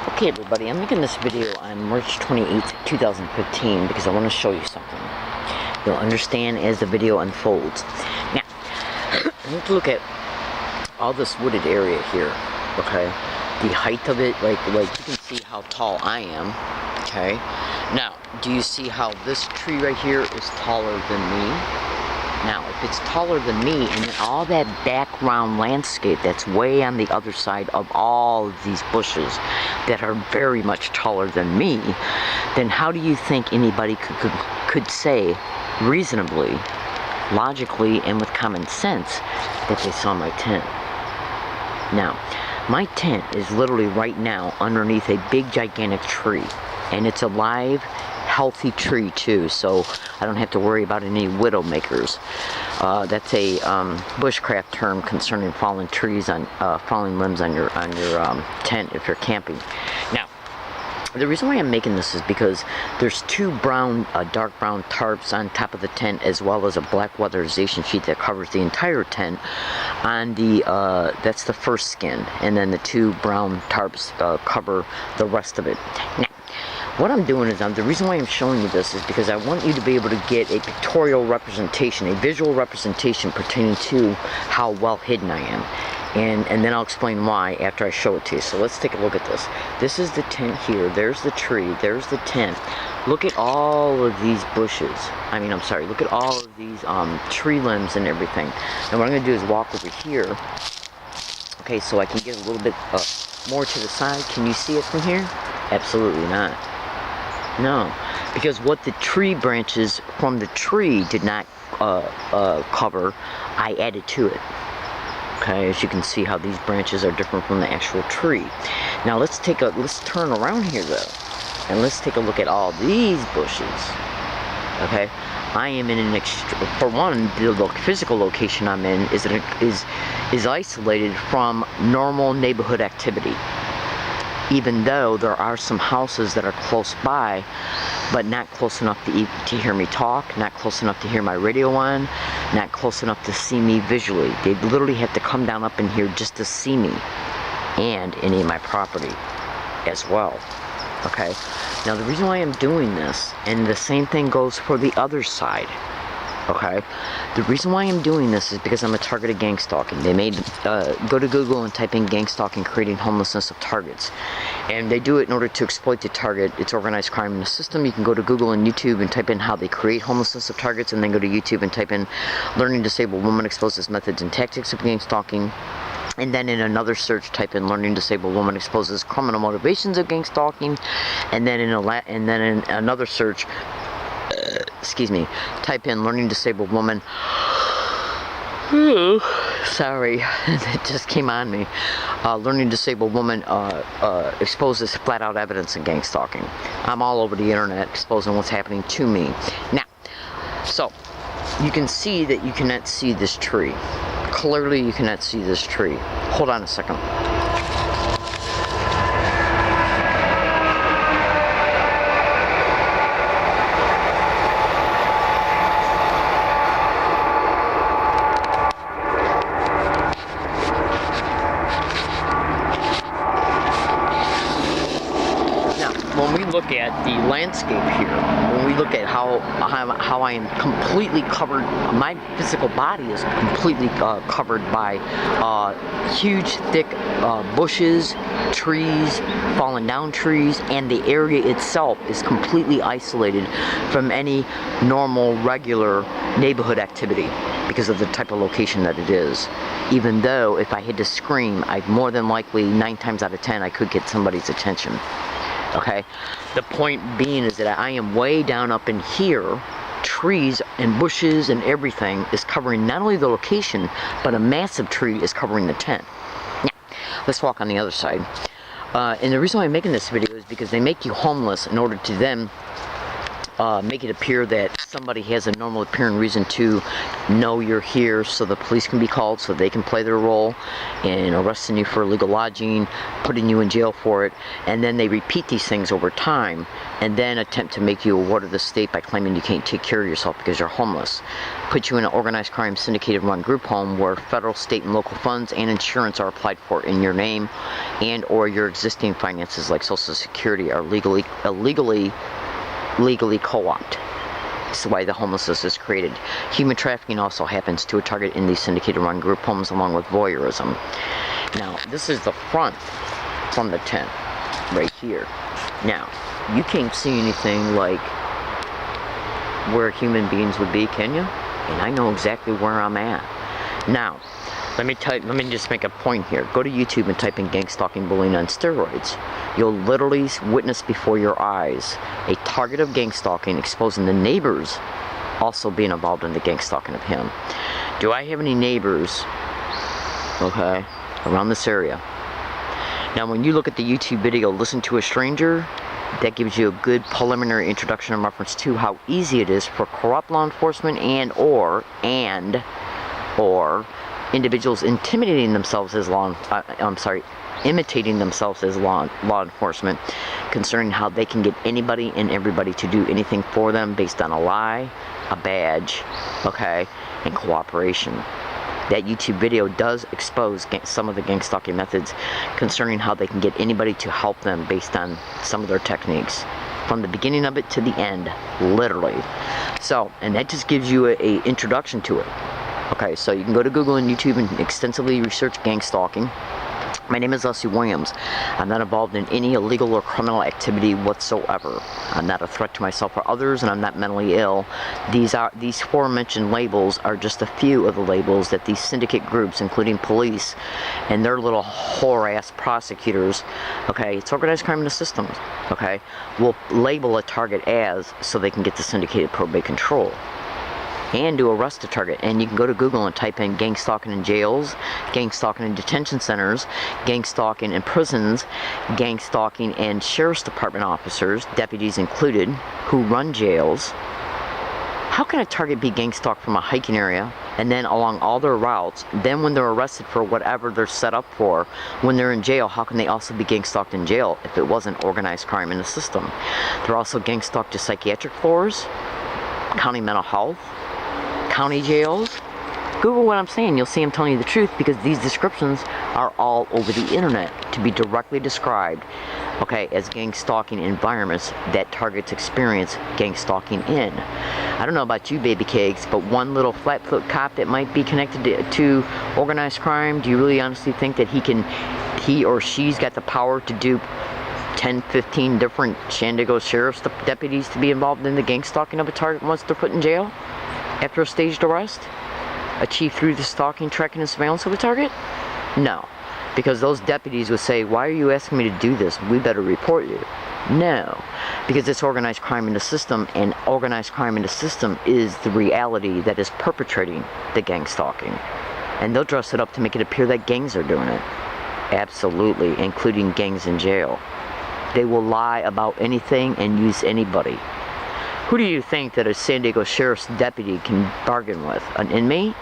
Okay everybody, I'm making this video on March 28th, 2015 because I want to show you something. You'll understand as the video unfolds. Now, I need to look at all this wooded area here, okay? The height of it, like you can see how tall I am, okay? Now, do you see how this tree right here is taller than me? Now, if it's taller than me, and then all that background landscape that's way on the other side of all of these bushes that are very much taller than me, then how do you think anybody could say reasonably, logically, and with common sense that they saw my tent? Now, my tent is literally right now underneath a big gigantic tree, and it's a live, healthy tree too, so I don't have to worry about any widow makers. That's a bushcraft term concerning fallen trees on falling limbs on your tent if you're camping. Now, the reason why I'm making this is because there's two dark brown tarps on top of the tent, as well as a black weatherization sheet that covers the entire tent. On the that's the first skin, and then the two brown tarps cover the rest of it. Now, what I'm doing is, the reason why I'm showing you this is because I want you to be able to get a pictorial representation, a visual representation pertaining to how well hidden I am. And then I'll explain why after I show it to you. So let's take a look at this. This is the tent here. There's the tree. There's the tent. Look at all of these bushes. Look at all of these tree limbs and everything. And what I'm going to do is walk over here. Okay, so I can get a little bit more to the side. Can you see it from here? Absolutely not. No, because what the tree branches from the tree did not cover, I added to it. Okay, as you can see how these branches are different from the actual tree. Now let's turn around here though, and let's take a look at all these bushes. Okay, I am in an for one, the physical location I'm in is isolated from normal neighborhood activity. Even though there are some houses that are close by, but not close enough to hear me talk, not close enough to hear my radio on, not close enough to see me visually. They literally have to come down up in here just to see me and any of my property as well. Okay? Now the reason why I'm doing this, and the same thing goes for the other side, okay? The reason why I'm doing this is because I'm a target of gang stalking. They made, go to Google and type in gang stalking, creating homelessness of targets. And they do it in order to exploit the target. It's organized crime in the system. You can go to Google and YouTube and type in how they create homelessness of targets, and then go to YouTube and type in learning disabled woman exposes methods and tactics of gang stalking. And then in another search, type in learning disabled woman exposes criminal motivations of gang stalking. And then in another search, type in learning disabled woman. Sorry, it just came on me. Learning disabled woman exposes flat out evidence in gang stalking. I'm all over the internet exposing what's happening to me. Now, so you can see that you cannot see this tree. Clearly you cannot see this tree. Hold on a second. When we look at the landscape here, when we look at how I am completely covered, my physical body is completely covered by huge, thick bushes, trees, fallen down trees, and the area itself is completely isolated from any normal, regular neighborhood activity because of the type of location that it is. Even though if I had to scream, I'd more than likely, 9 times out of 10, I could get somebody's attention. Okay, the point being is that I am way down up in here. Trees and bushes and everything is covering not only the location, but a massive tree is covering the tent. Now, let's walk on the other side. And the reason why I'm making this video is because they make you homeless in order to then make it appear that somebody has a normal appearing reason to know you're here, so the police can be called, so they can play their role in arresting you for illegal lodging, putting you in jail for it, and then they repeat these things over time, and then attempt to make you a ward of the state by claiming you can't take care of yourself because you're homeless. Put you in an organized crime syndicated run group home where federal, state, and local funds and insurance are applied for in your name, and or your existing finances like Social Security are legally co-opted. This is why the homelessness is created. Human trafficking also happens to a target in these syndicated run group homes, along with voyeurism. Now, this is the front from the tent, right here. Now, you can't see anything like where human beings would be, can you? And I know exactly where I'm at. Now, let me just make a point here. Go to YouTube and type in GangStalking bullying on steroids. You'll literally witness before your eyes a target of GangStalking, exposing the neighbors also being involved in the GangStalking of him. Do I have any neighbors, okay, around this area? Now, when you look at the YouTube video, Listen to a Stranger, that gives you a good preliminary introduction and reference to how easy it is for corrupt law enforcement and or individuals imitating themselves as law enforcement concerning how they can get anybody and everybody to do anything for them based on a lie, a badge, okay, and cooperation. That YouTube video does expose some of the gang stalking methods concerning how they can get anybody to help them based on some of their techniques. From the beginning of it to the end, literally. So, and that just gives you a introduction to it. Okay, so you can go to Google and YouTube and extensively research gang stalking. My name is Leslie Williams. I'm not involved in any illegal or criminal activity whatsoever. I'm not a threat to myself or others, and I'm not mentally ill. These aforementioned labels are just a few of the labels that these syndicate groups, including police and their little whore-ass prosecutors, okay, it's organized crime in the system, okay, will label a target as so they can get the syndicated probate control and to arrest a target. And you can go to Google and type in gang stalking in jails, gang stalking in detention centers, gang stalking in prisons, gang stalking and sheriff's department officers, deputies included, who run jails. How can a target be gang stalked from a hiking area and then along all their routes? Then when they're arrested for whatever they're set up for, when they're in jail, how can they also be gang stalked in jail if it wasn't organized crime in the system? They're also gang stalked to psychiatric floors, county mental health, county jails. Google what I'm saying, you'll see I'm telling you the truth, because these descriptions are all over the internet to be directly described, okay, as gang stalking environments that targets experience gang stalking in. I don't know about you baby cakes, but one little flatfoot cop that might be connected to organized crime, do you really honestly think that he or she's got the power to do 10, 15 different Shandago sheriff's deputies to be involved in the gang stalking of a target once they're put in jail? After a staged arrest, achieved through the stalking, tracking, and surveillance of a target? No, because those deputies would say, why are you asking me to do this? We better report you. No, because it's organized crime in the system, and organized crime in the system is the reality that is perpetrating the gang stalking. And they'll dress it up to make it appear that gangs are doing it. Absolutely, including gangs in jail. They will lie about anything and use anybody. Who do you think that a San Diego Sheriff's deputy can bargain with? An inmate?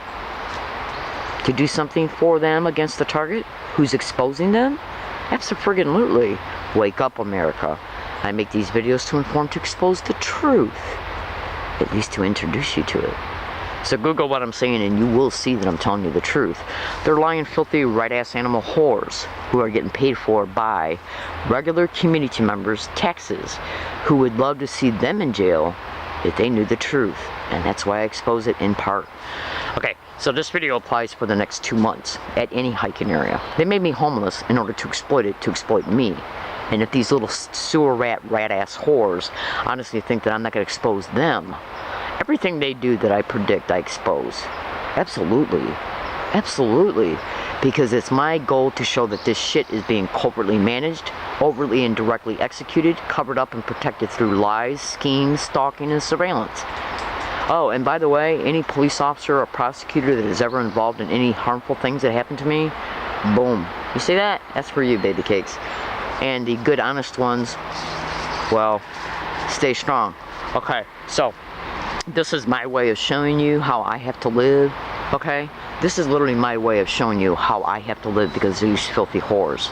To do something for them against the target? Who's exposing them? Abso-friggin-lutely. Wake up, America. I make these videos to inform, to expose the truth. At least to introduce you to it. So Google what I'm saying and you will see that I'm telling you the truth. They're lying, filthy, right-ass animal whores who are getting paid for by regular community members' taxes, who would love to see them in jail if they knew the truth. And that's why I expose it in part. Okay, so this video applies for the next 2 months at any hiking area. They made me homeless in order to exploit it, to exploit me. And if these little sewer rat-ass whores honestly think that I'm not going to expose them, everything they do that I predict, I expose. Absolutely. Absolutely. Because it's my goal to show that this shit is being covertly managed, overtly and directly executed, covered up and protected through lies, schemes, stalking, and surveillance. Oh, and by the way, any police officer or prosecutor that is ever involved in any harmful things that happen to me, boom. You see that? That's for you, baby cakes. And the good, honest ones, well, stay strong. Okay, so this is my way of showing you how I have to live, okay? This is literally my way of showing you how I have to live because of these filthy whores.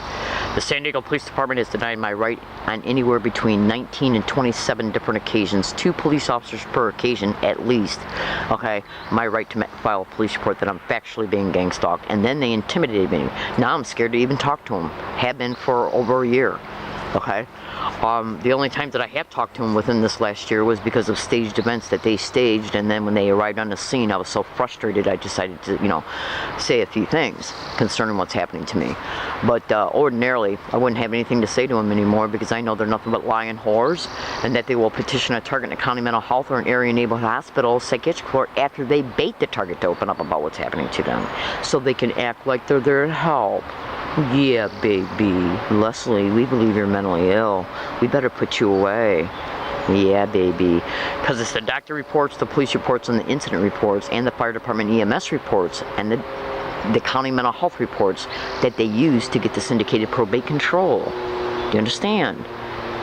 The San Diego Police Department has denied my right on anywhere between 19 and 27 different occasions, 2 police officers per occasion at least, okay? My right to file a police report that I'm factually being gang stalked, and then they intimidated me. Now I'm scared to even talk to them. Have been for over a year. Okay, the only time that I have talked to them within this last year was because of staged events that they staged, and then when they arrived on the scene, I was so frustrated I decided to, you know, say a few things concerning what's happening to me. But ordinarily, I wouldn't have anything to say to them anymore because I know they're nothing but lying whores, and that they will petition a target in a county mental health or an area neighborhood hospital, psychiatric court after they bait the target to open up about what's happening to them, so they can act like they're there to help. Yeah, baby. Leslie, we believe you're mentally ill. We better put you away. Yeah, baby. Because it's the doctor reports, the police reports, and the incident reports, and the fire department EMS reports, and the county mental health reports that they use to get the syndicated probate control. Do you understand?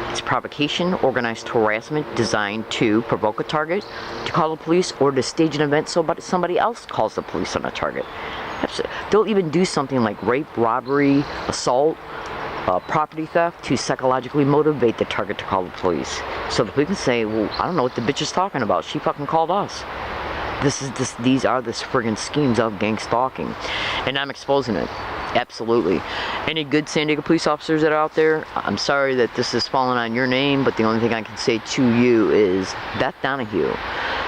It's provocation, organized harassment designed to provoke a target, to call the police, or to stage an event so somebody else calls the police on a target. They'll even do something like rape, robbery, assault, property theft to psychologically motivate the target to call the police. So the police can say, well, I don't know what the bitch is talking about. She fucking called us. These are the friggin' schemes of gang stalking. And I'm exposing it. Absolutely. Any good San Diego police officers that are out there, I'm sorry that this is falling on your name, but the only thing I can say to you is Beth Donahue,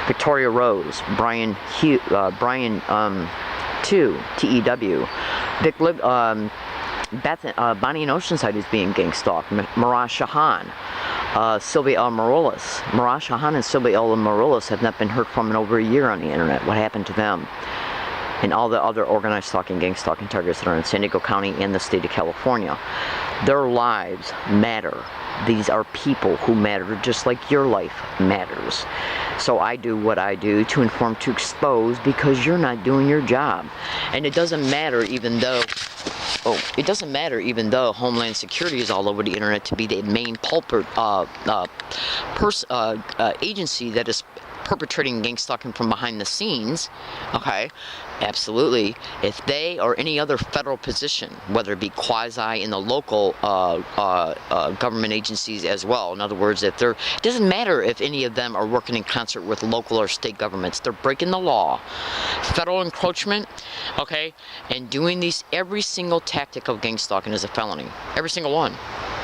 Victoria Rose, Brian 2, T-E-W. Bonnie in Oceanside is being gang stalked. Mirage Shahan. Sylvia L. Morales. Mirage Shahan and Sylvia L. Morales have not been heard from in over a year on the internet. What happened to them? And all the other organized stalking, gang stalking targets that are in San Diego County and the state of California. Their lives matter. These are people who matter just like your life matters. So I do what I do to inform, to expose, because you're not doing your job. And it doesn't matter even though Homeland Security is all over the internet to be the main agency that is perpetrating gang stalking from behind the scenes. Okay, absolutely. If they or any other federal position, whether it be quasi in the local government agencies as well, in other words, if they're, it doesn't matter if any of them are working in concert with local or state governments, they're breaking the law. Federal encroachment, okay, and doing these, every single tactic of gang stalking is a felony. Every single one.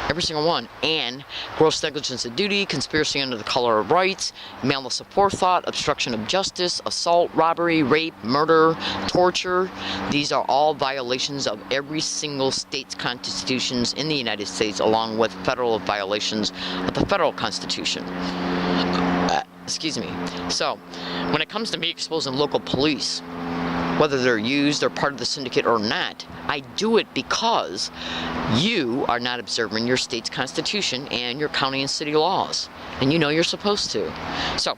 Every single one. And gross negligence of duty, conspiracy under the color of rights, malice aforethought, obstruction of justice, assault, robbery, rape, murder, torture. These are all violations of every single state's constitutions in the United States, along with federal violations of the federal constitution. Excuse me. So, when it comes to me exposing local police, whether they're used or part of the syndicate or not, I do it because you are not observing your state's constitution and your county and city laws. And you know you're supposed to. So,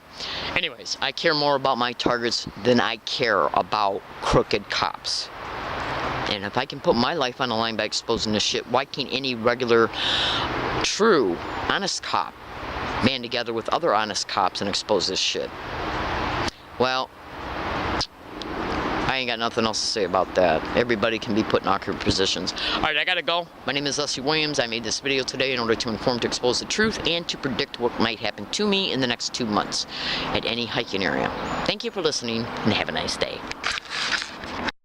anyways, I care more about my targets than I care about crooked cops. And if I can put my life on the line by exposing this shit, why can't any regular, true, honest cop band together with other honest cops and expose this shit? Well, I ain't got nothing else to say about that. Everybody can be put in awkward positions. Alright, I gotta go. My name is Leslie Williams. I made this video today in order to inform, to expose the truth, and to predict what might happen to me in the next 2 months at any hiking area. Thank you for listening, and have a nice day.